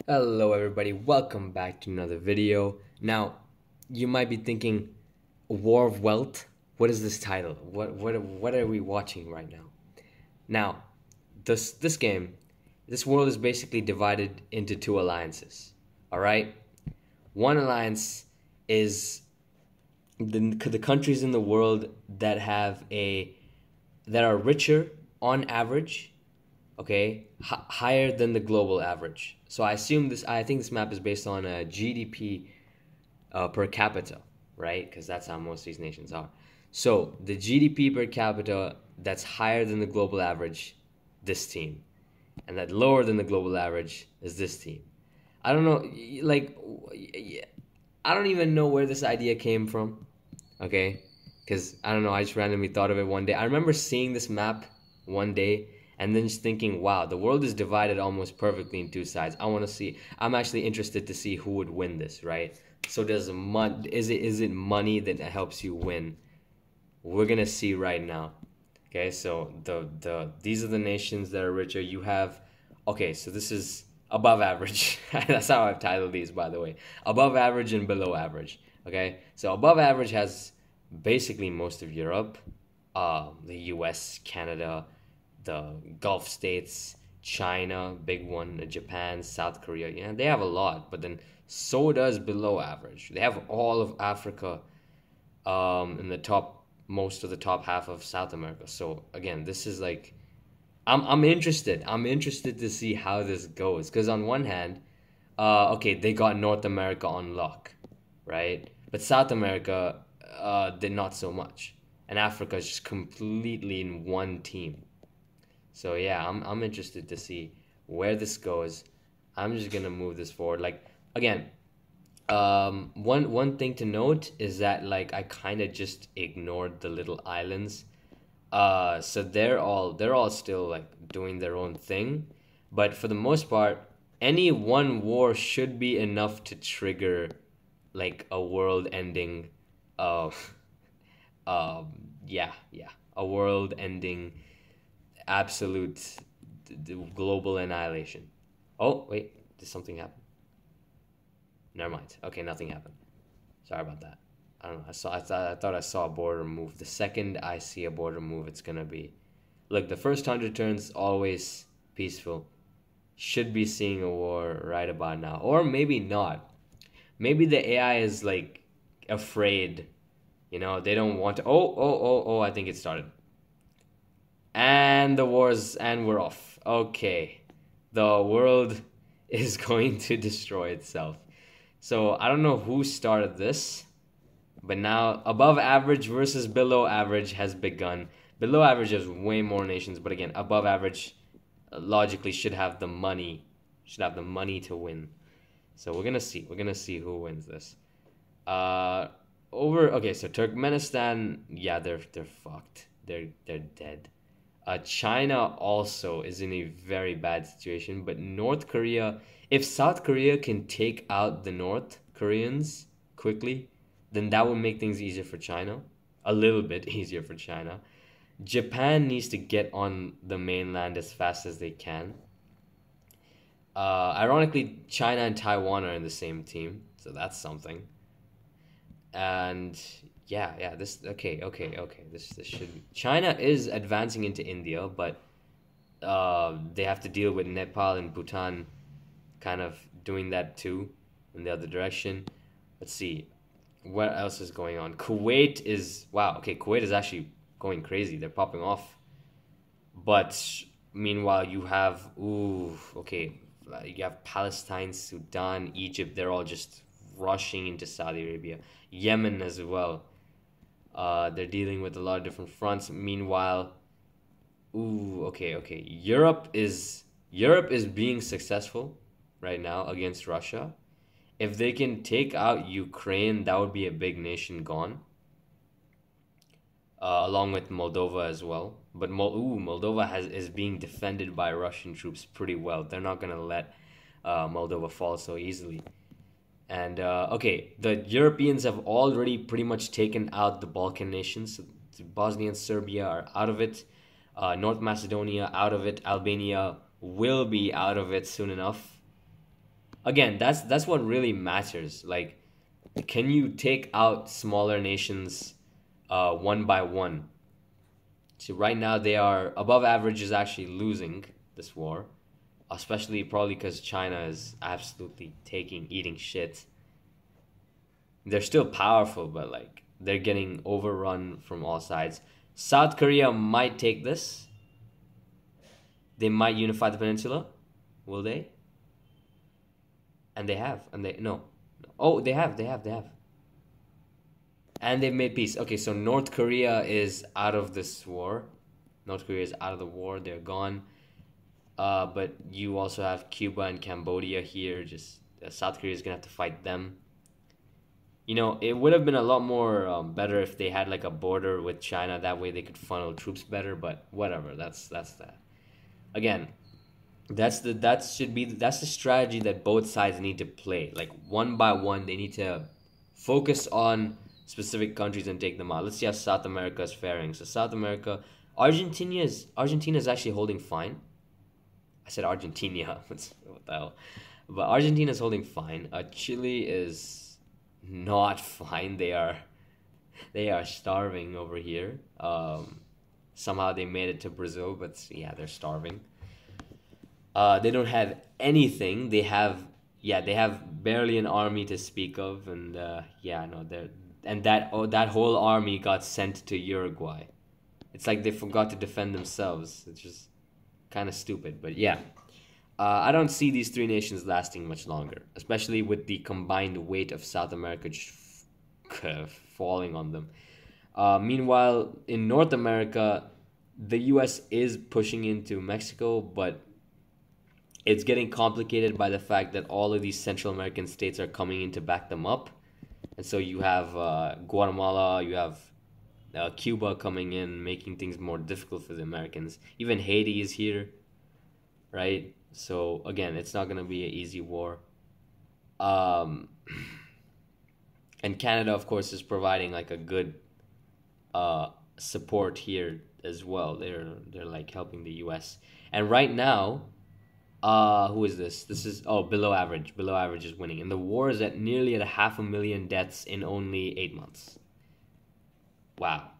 Hello everybody, welcome back to another video. Now, you might be thinking, War of Wealth? What is this title? What are we watching right now? Now, this game, this world is basically divided into two alliances. All right? One alliance is the countries in the world that are richer on average, okay, higher than the global average. So I think this map is based on a GDP per capita, right? Because that's how most of these nations are. So the GDP per capita that's higher than the global average, this team, and that lower than the global average is this team. I don't know, like, I don't even know where this idea came from, okay? Because I don't know, I just randomly thought of it one day. I remember seeing this map one day and then just thinking, wow, the world is divided almost perfectly in two sides. I'm actually interested to see who would win this, right? So is it money that helps you win? We're gonna see right now. Okay, so these are the nations that are richer. You have, okay, so this is above average. That's how I've titled these, by the way. Above average and below average. Okay, so above average has basically most of Europe, the U.S., Canada, the Gulf states, China, big one, Japan, South Korea. Yeah, they have a lot, but then so does below average. They have all of Africa, in the top, most of the top half of South America. So again, this is like, I'm interested. I'm interested to see how this goes. Because on one hand, okay, they got North America on lock, right? But South America, did not so much, and Africa is just completely in one team. So yeah, I'm interested to see where this goes. I'm just gonna move this forward. Like again, one thing to note is that like I kind of just ignored the little islands. So they're all still like doing their own thing, but for the most part, any one war should be enough to trigger like a world-ending, uh, yeah, a world-ending absolute global annihilation. Oh wait, did something happen? Never mind. Okay, nothing happened. Sorry about that. I don't know. I thought I saw a border move. The second I see a border move, it's gonna be. Look, the first 100 turns always peaceful. Should be seeing a war right about now, or maybe not. Maybe the AI is like afraid. They don't want to. Oh! I think it started. And we're off. Okay, the world is going to destroy itself. So I don't know who started this, but now above average versus below average has begun. Below average has way more nations, but again, above average logically should have the money to win. So we're gonna see. We're gonna see who wins this. Uh, okay. So Turkmenistan, yeah, they're fucked. They're dead. China also is in a very bad situation, but North Korea, if South Korea can take out the North Koreans quickly, then that would make things easier for China, a little bit easier for China. Japan needs to get on the mainland as fast as they can. Ironically, China and Taiwan are in the same team, so that's something. And yeah, this okay. This should be. China is advancing into India, but they have to deal with Nepal and Bhutan kind of doing that too in the other direction. Let's see what else is going on. Kuwait is wow. Okay, Kuwait is actually going crazy. They're popping off. But meanwhile, you have okay, you have Palestine, Sudan, Egypt. They're all just rushing into Saudi Arabia. Yemen as well. They're dealing with a lot of different fronts. Meanwhile, okay. Europe is being successful right now against Russia. If they can take out Ukraine, that would be a big nation gone, along with Moldova as well. But Moldova is being defended by Russian troops pretty well. They're not gonna let Moldova fall so easily. And okay, the Europeans have already pretty much taken out the Balkan nations. Bosnia and Serbia are out of it. North Macedonia out of it. Albania will be out of it soon enough. again, that's what really matters. Like, can you take out smaller nations one by one? So right now they are above average is actually losing this war, especially probably because China is absolutely eating shit. They're still powerful, but like they're getting overrun from all sides. South Korea might take this. They might unify the peninsula. Will they? And they have. And they no. Oh, they have. And they've made peace. Okay, so North Korea is out of this war. North Korea is out of the war. They're gone. But you also have Cuba and Cambodia here. Just South Korea is gonna have to fight them. It would have been a lot more better if they had like a border with China. That way they could funnel troops better. But whatever. That's that. Again, that's the strategy that both sides need to play. Like one by one, they need to focus on specific countries and take them out. Let's see how South America is faring. So South America, Argentina is actually holding fine. I said Argentina. What the hell? But Argentina is holding fine. Chile is not fine. They are starving over here. Somehow they made it to Brazil, but yeah, they're starving. They don't have anything. They have barely an army to speak of, and yeah, no, that whole army got sent to Uruguay. It's like they forgot to defend themselves. It's just kind of stupid, but yeah. I don't see these three nations lasting much longer, especially with the combined weight of South America just falling on them. Meanwhile, in North America, the U.S. is pushing into Mexico, but it's getting complicated by the fact that all of these Central American states are coming in to back them up. And so you have Guatemala, you have Cuba coming in, making things more difficult for the Americans. Even Haiti is here, right? So again, it's not going to be an easy war. Um, and Canada, of course, is providing like a good support here as well. They're like helping the U.S. And right now, who is this? This is below average. Below average is winning, and the war is at nearly at 500,000 deaths in only 8 months. Wow.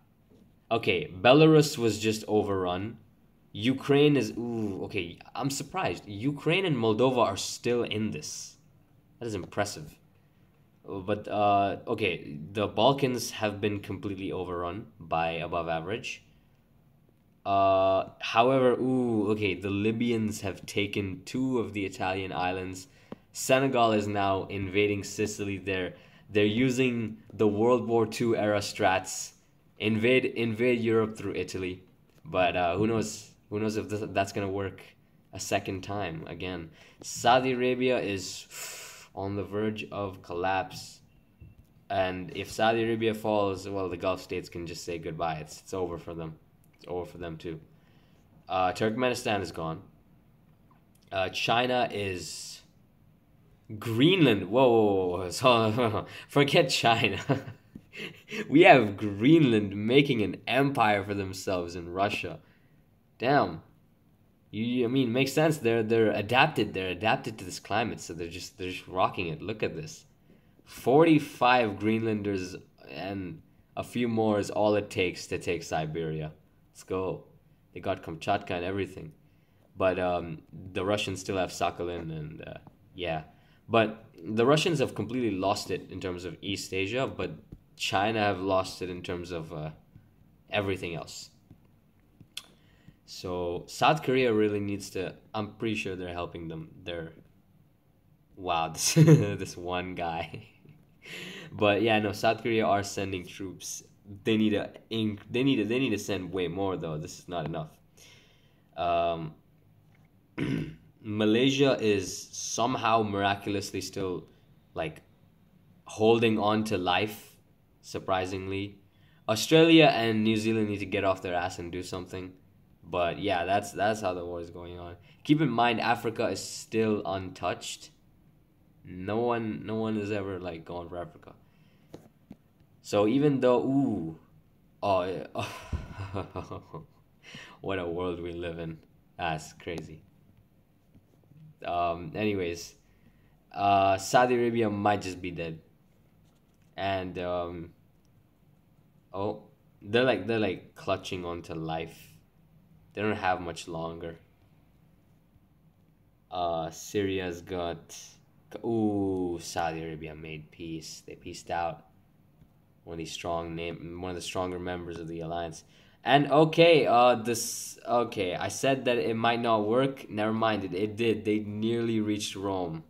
Okay, Belarus was just overrun. Ukraine is okay. I'm surprised. Ukraine and Moldova are still in this. That is impressive. But okay, the Balkans have been completely overrun by above average. However, okay, the Libyans have taken two of the Italian islands. Senegal is now invading Sicily. They're using the World War II era strats. Invade Europe through Italy. But who knows? Who knows if that's gonna work a second time again? Saudi Arabia is on the verge of collapse. And if Saudi Arabia falls, well, the Gulf states can just say goodbye. It's over for them. It's over for them too. Turkmenistan is gone. China is Greenland. Whoa. So, forget China. We have Greenland making an empire for themselves in Russia. Damn. I mean, it makes sense. They're adapted. They're adapted to this climate, so they're just rocking it. Look at this. 45 Greenlanders and a few more is all it takes to take Siberia. Let's go. They got Kamchatka and everything. But the Russians still have Sakhalin and yeah. But the Russians have completely lost it in terms of East Asia, but China have lost it in terms of everything else. So South Korea really needs to. I'm pretty sure they're helping them. Wow, this one guy. But yeah, no, South Korea are sending troops. They need to send way more though. This is not enough. Um, Malaysia is somehow miraculously still like holding on to life, surprisingly. Australia and New Zealand need to get off their ass and do something. But yeah, that's how the war is going on. Keep in mind, Africa is still untouched. No one has ever like gone for Africa. So even though, oh, yeah, what a world we live in. That's crazy. Anyways, Saudi Arabia might just be dead, and oh, they're like clutching onto life. They don't have much longer. Syria's got. Ooh, Saudi Arabia made peace. They peaced out. One of the stronger members of the alliance. And okay, I said that it might not work. Never mind, it did. They nearly reached Rome.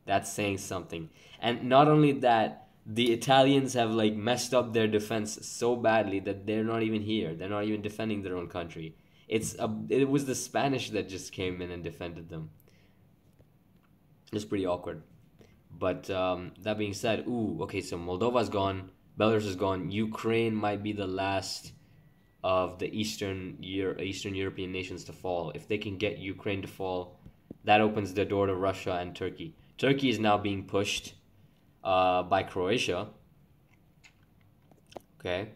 That's saying something. And not only that, the Italians have like messed up their defense so badly that they're not even here. They're not even defending their own country. It was the Spanish that just came in and defended them. It's pretty awkward. But that being said, ooh, okay, so Moldova's gone, Belarus is gone. Ukraine might be the last of the Eastern European nations to fall. If they can get Ukraine to fall, that opens the door to Russia and Turkey. Turkey is now being pushed by Croatia. Okay.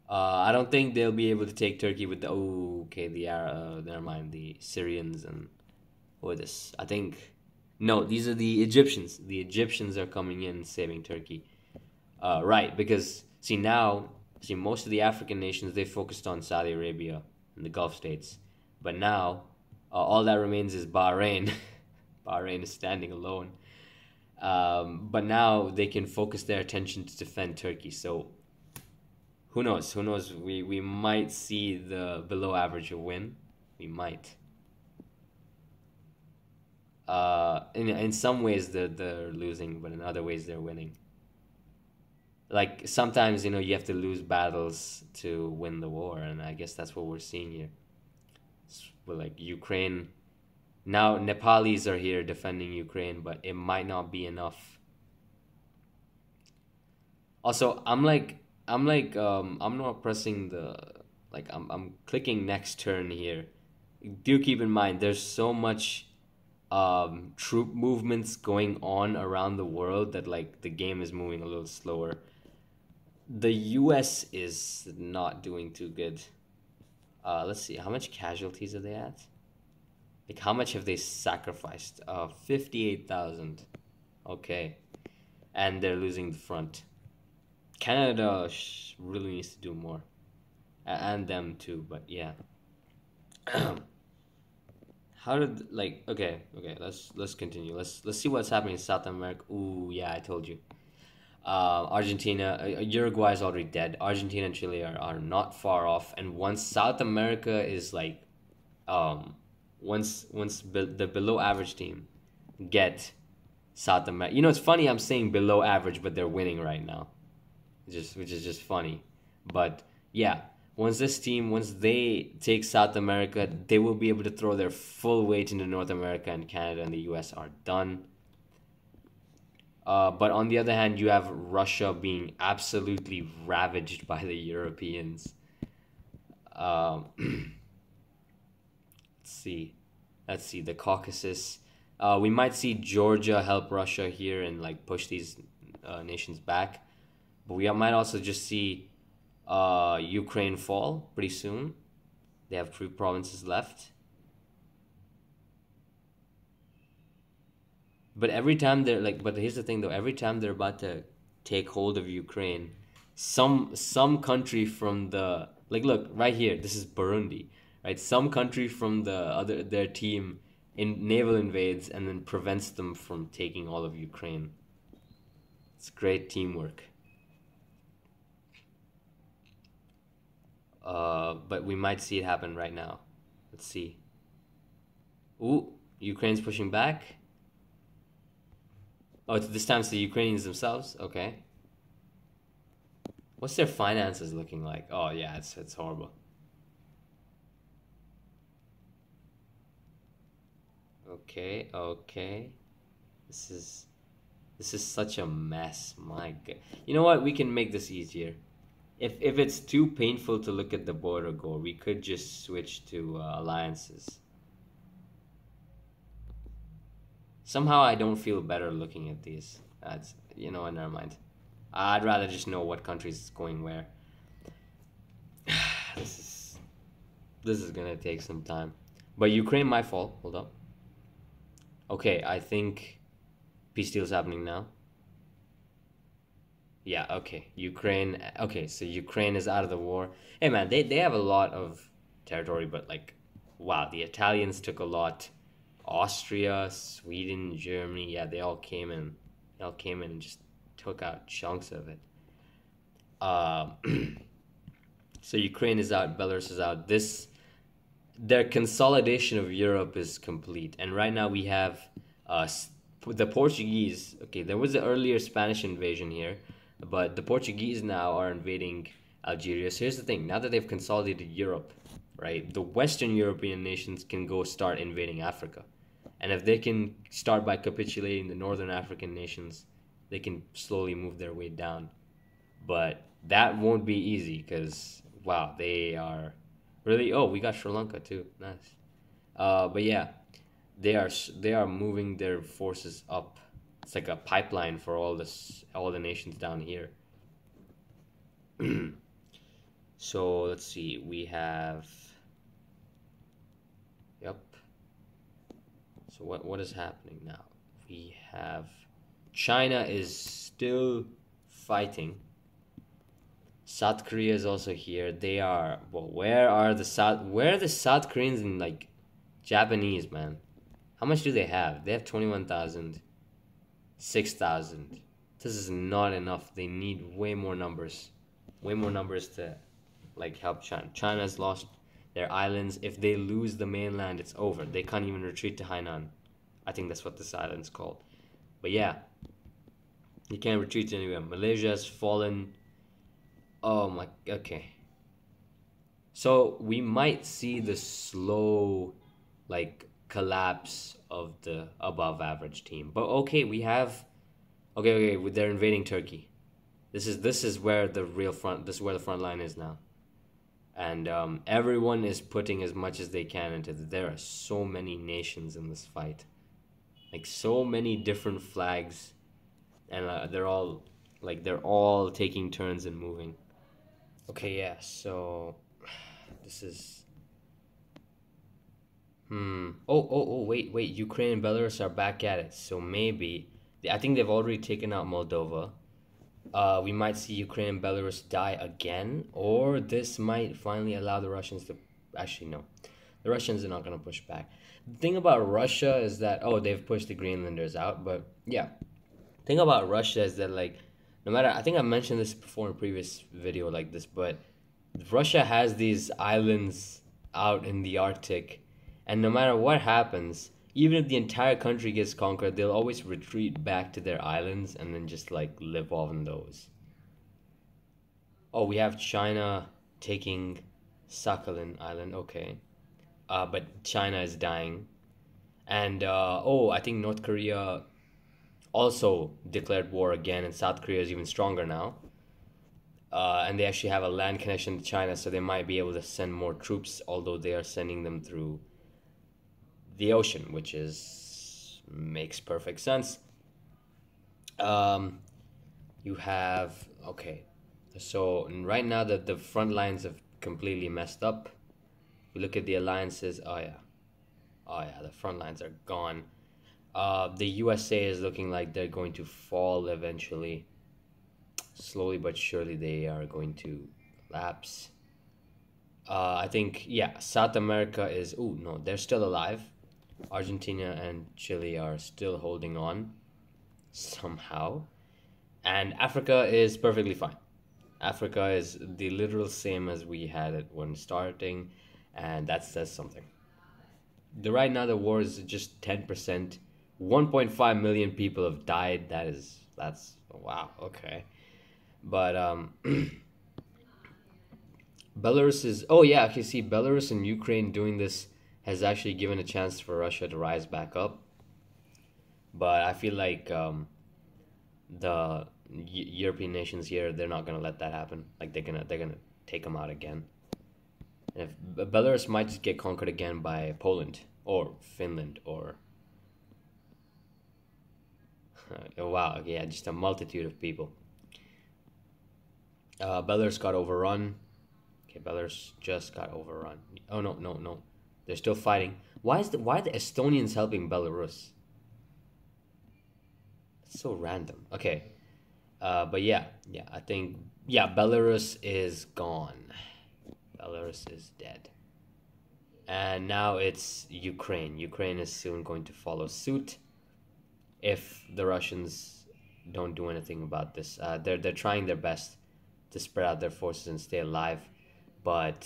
I don't think they'll be able to take Turkey with the never mind, the Syrians and what this. I think no, these are the Egyptians. The Egyptians are coming in saving Turkey. Right, because most of the African nations they focused on Saudi Arabia and the Gulf states, but now all that remains is Bahrain. Bahrain is standing alone. But now they can focus their attention to defend Turkey. So who knows? Who knows? We might see the below average win. We might. In some ways they're losing, but in other ways they're winning. Like sometimes you have to lose battles to win the war, and I guess that's what we're seeing here. Well, like Ukraine now, Nepalis are here defending Ukraine, but it might not be enough. Also, I'm not pressing the I'm clicking next turn here. Do keep in mind there's so much troop movements going on around the world that like the game is moving a little slower. The US is not doing too good. Let's see, how much casualties are they at? Like, how much have they sacrificed? 58,000. Okay. And they're losing the front. Canada really needs to do more. And them too, but yeah. How did okay, let's continue. Let's see what's happening in South America. Ooh, yeah, I told you. Argentina, Uruguay is already dead. Argentina and Chile are not far off. And once South America is like, the below average team get South America. It's funny I'm saying below average, but they're winning right now, which is just funny. But yeah, once they take South America, they will be able to throw their full weight into North America, and Canada and the US are done. But on the other hand, you have Russia being absolutely ravaged by the Europeans. Let's see the Caucasus. We might see Georgia help Russia here and like push these nations back, but we might also just see Ukraine fall pretty soon. They have 3 provinces left. But here's the thing though. Every time they're about to take hold of Ukraine, some country from look right here. This is Burundi, right? Some country from their team in naval invades and then prevents them from taking all of Ukraine. It's great teamwork. But we might see it happen right now. Let's see. Ooh, Ukraine's pushing back. Oh, this time it's the Ukrainians themselves. Okay. What's their finances looking like? Oh yeah, it's horrible. Okay. This is such a mess. My God. You know what? We can make this easier. If it's too painful to look at the border goal, we could just switch to alliances. Somehow I don't feel better looking at these. That's what, never mind. I'd rather just know what countries is going where. This is this is gonna take some time. But Ukraine might fall. Hold up. Okay, I think Peace deal is happening now. Yeah, okay. Ukraine. Okay, so Ukraine is out of the war. Hey man, they have a lot of territory, but like, wow, the Italians took a lot. Austria, Sweden, Germany, yeah, they all came in. They all came in and just took out chunks of it. Uh, so Ukraine is out, Belarus is out. This their consolidation of Europe is complete, and right now we have the Portuguese. Okay, there was an earlier Spanish invasion here, but the Portuguese now are invading Algeria. So here's the thing: now that they've consolidated Europe, right, the Western European nations can go start invading Africa, and if they can start by capitulating the Northern African nations, they can slowly move their way down. But that won't be easy because wow, they are really. Oh, we got Sri Lanka too. Nice. But yeah, they are moving their forces up. It's like a pipeline for all the nations down here. So let's see. We have. Yep. So what is happening now? We have China is still fighting. South Korea is also here. They are well. Where are the South? Where are the South Koreans and like Japanese man? How much do they have? They have 21,000, 6,000. This is not enough. They need way more numbers to like help China. China's lost their islands. If they lose the mainland, it's over. They can't even retreat to Hainan. I think that's what this island's called. But yeah, you can't retreat to anywhere. Malaysia has fallen. Oh my. Okay. So we might see the slow, like collapse of the above average team. But okay, we have. Okay. They're invading Turkey. This is where the real front. This is where the front line is now, and everyone is putting as much as they can into it. There are so many nations in this fight, like so many different flags, and they're all taking turns and moving. Okay, yeah. So this is wait. Ukraine and Belarus are back at it. So maybe I think they've already taken out Moldova. We might see Ukraine and Belarus die again, or this might finally allow the Russians to. Actually, no, the Russians are not going to push back. The thing about Russia is that they've pushed the Greenlanders out, but yeah, thing about Russia is that like no matter I think I mentioned this before in a previous video like this, but Russia has these islands out in the Arctic, and no matter what happens, even if the entire country gets conquered, they'll always retreat back to their islands and then just like live off in those. Oh, we have China taking Sakhalin Island. Okay, but China is dying, and I think North Korea also declared war again, and South Korea is even stronger now. And they actually have a land connection to China, so they might be able to send more troops, although they are sending them through the ocean, which is makes perfect sense. Um, you have okay, so right now the front lines have completely messed up. We look at the alliances. Oh yeah, the front lines are gone. The USA is looking like they're going to fall eventually. Slowly but surely, they are going to collapse. I think, yeah, South America is. Oh, no, they're still alive. Argentina and Chile are still holding on somehow. And Africa is perfectly fine. Africa is the literal same as we had it when starting, and that says something. Right now, the war is just 10%. 1.5 million people have died. That's wow, okay. But Belarus is oh yeah, I can see Belarus and Ukraine doing this has actually given a chance for Russia to rise back up. But I feel like the European nations here they're not gonna let that happen. Like they're gonna take them out again. And if Belarus might just get conquered again by Poland or Finland or oh wow, yeah, just a multitude of people. Belarus got overrun. Okay, Belarus just got overrun. Oh no, no, no. They're still fighting. Why are the Estonians helping Belarus? So random. Okay. But yeah, yeah, I think yeah, Belarus is gone. Belarus is dead. And now it's Ukraine. Ukraine is soon going to follow suit if the Russians don't do anything about this. They're trying their best to spread out their forces and stay alive, but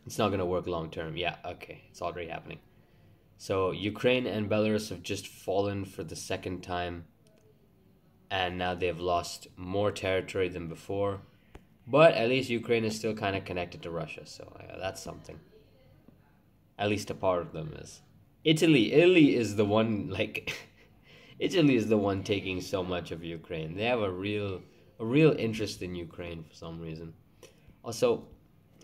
it's not gonna work long term. Yeah, okay, it's already happening. So Ukraine and Belarus have just fallen for the second time, and now they've lost more territory than before. But at least Ukraine is still kind of connected to Russia, so that's something. At least a part of them is. Italy is the one like Italy is the one taking so much of Ukraine. They have a real interest in Ukraine for some reason. Also,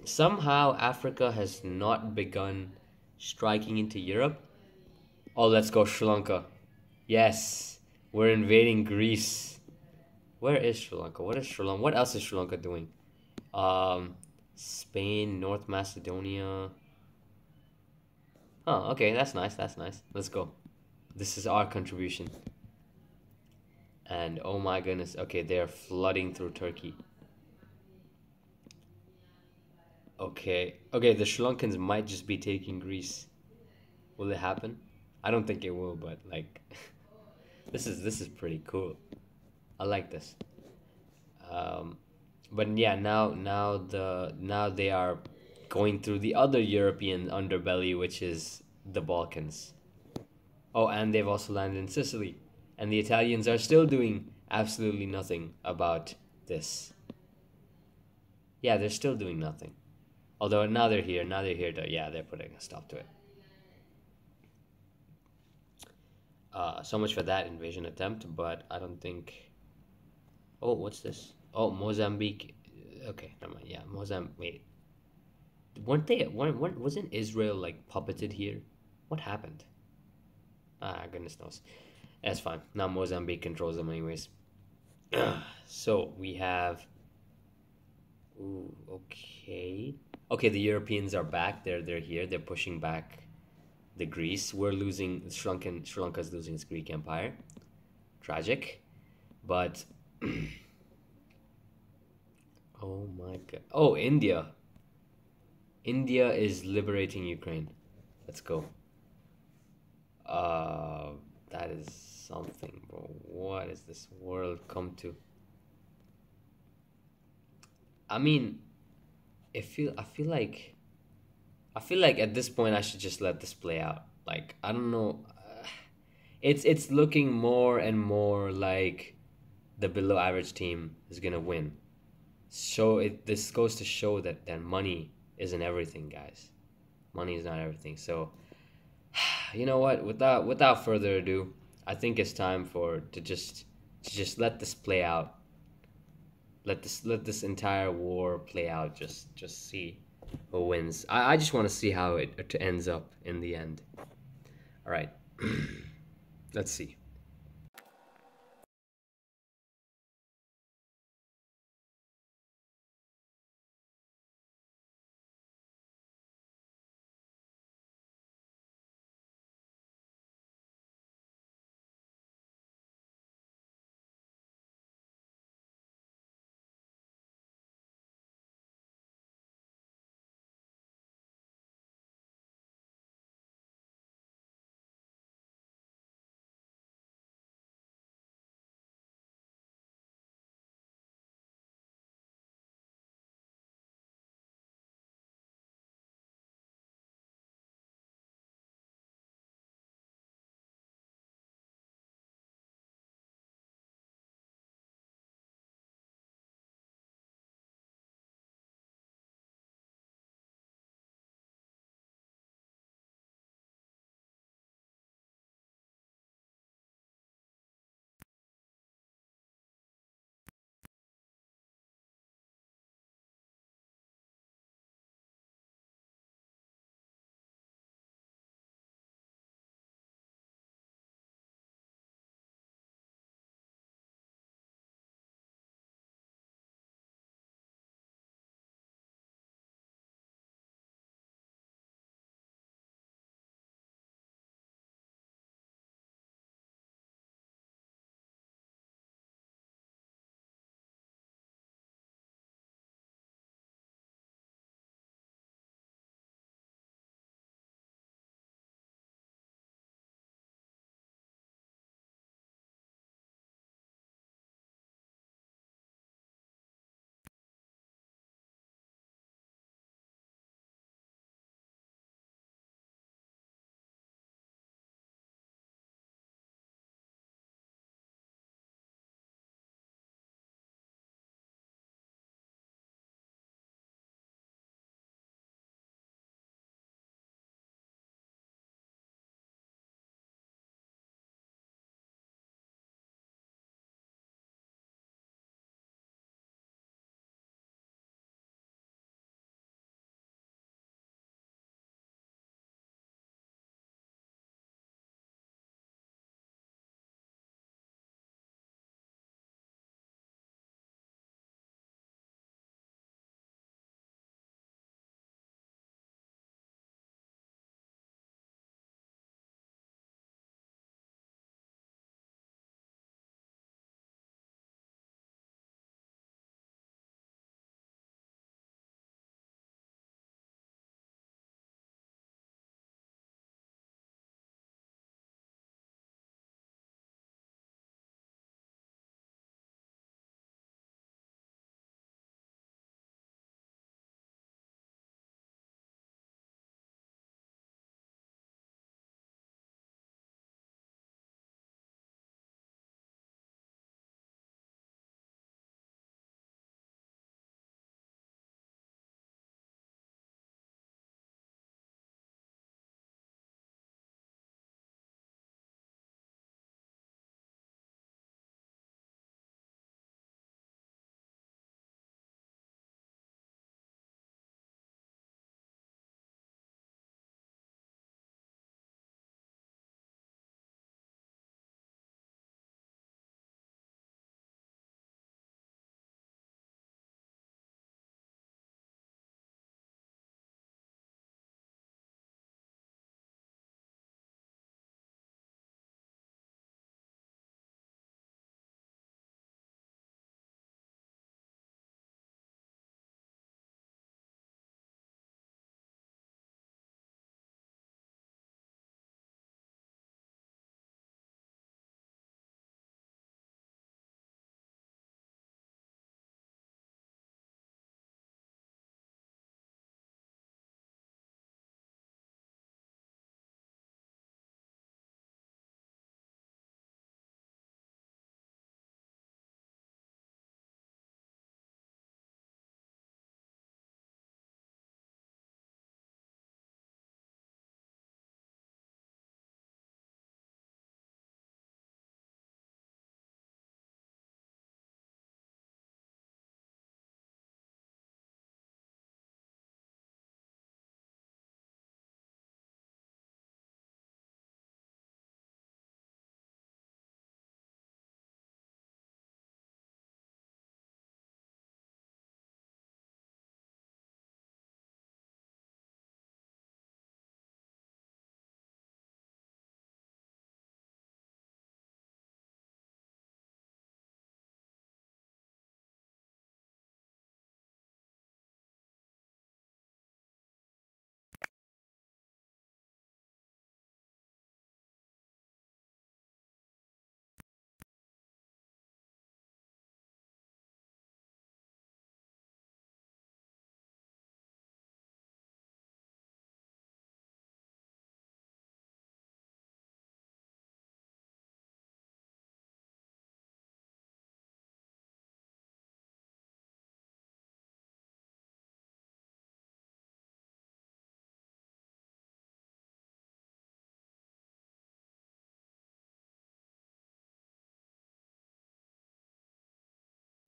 somehow Africa has not begun striking into Europe. Oh, let's go Sri Lanka. Yes, we're invading Greece. Where is Sri Lanka? What is Sri Lanka? What else is Sri Lanka doing? Um, Spain, North Macedonia. Oh, okay, that's nice. That's nice. Let's go. This is our contribution. And oh my goodness, okay, they're flooding through Turkey. Okay, okay, the Sri Lankans might just be taking Greece. Will it happen? I don't think it will, but like, this is pretty cool. I like this. Um, but yeah, now they are going through the other European underbelly, which is the Balkans. Oh, and they've also landed in Sicily, and the Italians are still doing absolutely nothing about this. Yeah, they're still doing nothing. Although now they're here. Now they're here to yeah, they're putting a stop to it. So much for that invasion attempt, but I don't think. Oh, what's this? Oh, Mozambique. Okay, never mind. Yeah, Mozambique. Wait, weren't they? Weren't wasn't Israel like puppeted here? What happened? Ah, goodness knows. That's fine. Now Mozambique controls them anyways. So we have. Ooh, okay. Okay, the Europeans are back. They're here. They're pushing back the Greece. We're losing Sri Lanka's losing its Greek empire. Tragic. But oh my god. Oh, India. India is liberating Ukraine. Let's go. Uh that is something, bro. What is this world come to? I mean, I feel like at this point I should just let this play out. Like, I don't know. It's looking more and more like the below average team is gonna win. This goes to show that money isn't everything, guys. Money is not everything. So you know what? Without further ado, I think it's time for to just let this play out. Let this entire war play out. Just see who wins. I just want to see how it ends up in the end. All right, let's see.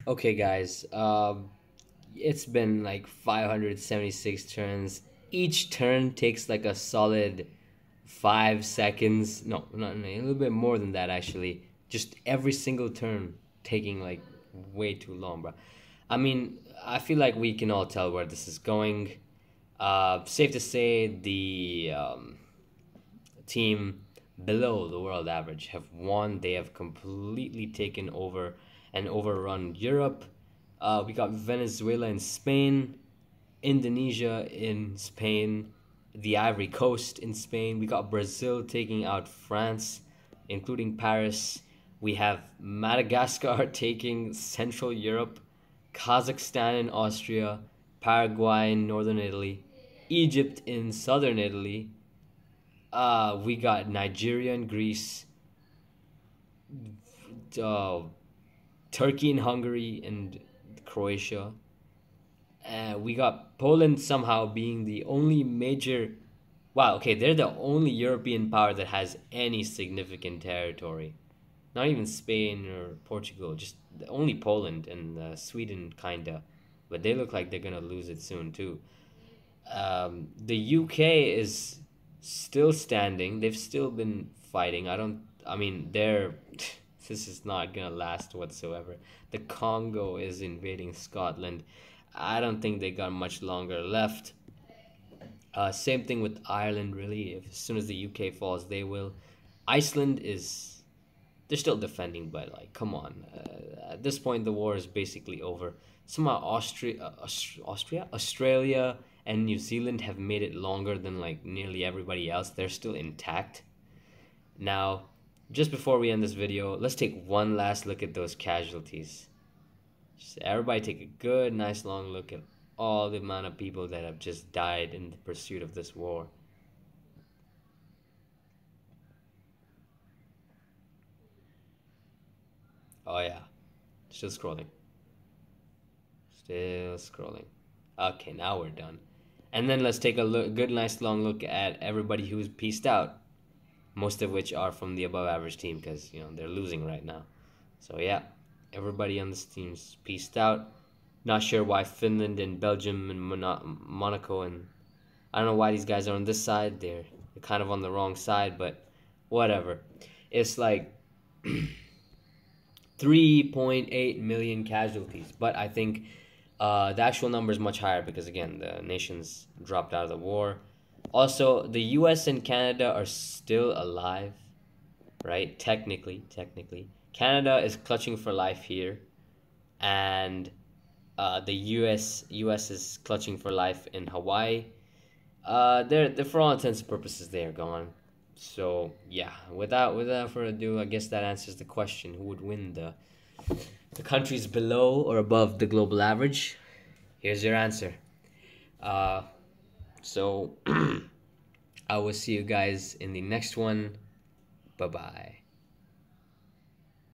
Okay, guys. It's been like 576 turns. Each turn takes like a solid 5 seconds. No, not a little bit more than that actually. Just every single turn taking like way too long, bro. I mean, I feel like we can all tell where this is going. Safe to say the team below the world average have won. They have completely taken over and overrun Europe. We got Venezuela in Spain, Indonesia in Spain, the Ivory Coast in Spain. We got Brazil taking out France, including Paris. We have Madagascar taking Central Europe, Kazakhstan in Austria, Paraguay in northern Italy, Egypt in southern Italy. We got Nigeria and Greece, uh, Turkey and Hungary and Croatia. We got Poland somehow being the only major. Wow, okay, they're the only European power that has any significant territory. Not even Spain or Portugal, just only Poland and Sweden, kinda. But they look like they're gonna lose it soon too. The UK is still standing. They've still been fighting. I don't. I mean, they're. This is not gonna last whatsoever. The Congo is invading Scotland. I don't think they got much longer left. Same thing with Ireland, really. If, as soon as the UK falls, they will. Iceland is. They're still defending, but like, come on. At this point, the war is basically over. Somehow, Australia, and New Zealand have made it longer than like nearly everybody else. They're still intact. Now, just before we end this video, let's take one last look at those casualties. Just everybody take a good, nice, long look at all the amount of people that have just died in the pursuit of this war. Oh yeah, still scrolling. Still scrolling. Okay, now we're done. And then let's take a look, good, nice, long look at everybody who's pieced out. Most of which are from the above average team because, they're losing right now. So, yeah, everybody on this team's pieced out. Not sure why Finland and Belgium and Monaco and I don't know why these guys are on this side. They're kind of on the wrong side, but whatever. It's like 3.8 million casualties. But I think the actual number is much higher because, again, the nations dropped out of the war. Also, the US and Canada are still alive, right? Technically. Canada is clutching for life here, and the US is clutching for life in Hawaii. They're for all intents and purposes they are gone. So yeah, without further ado, I guess that answers the question: who would win, the countries below or above the global average? Here's your answer. Uh, so I will see you guys in the next one. Bye bye.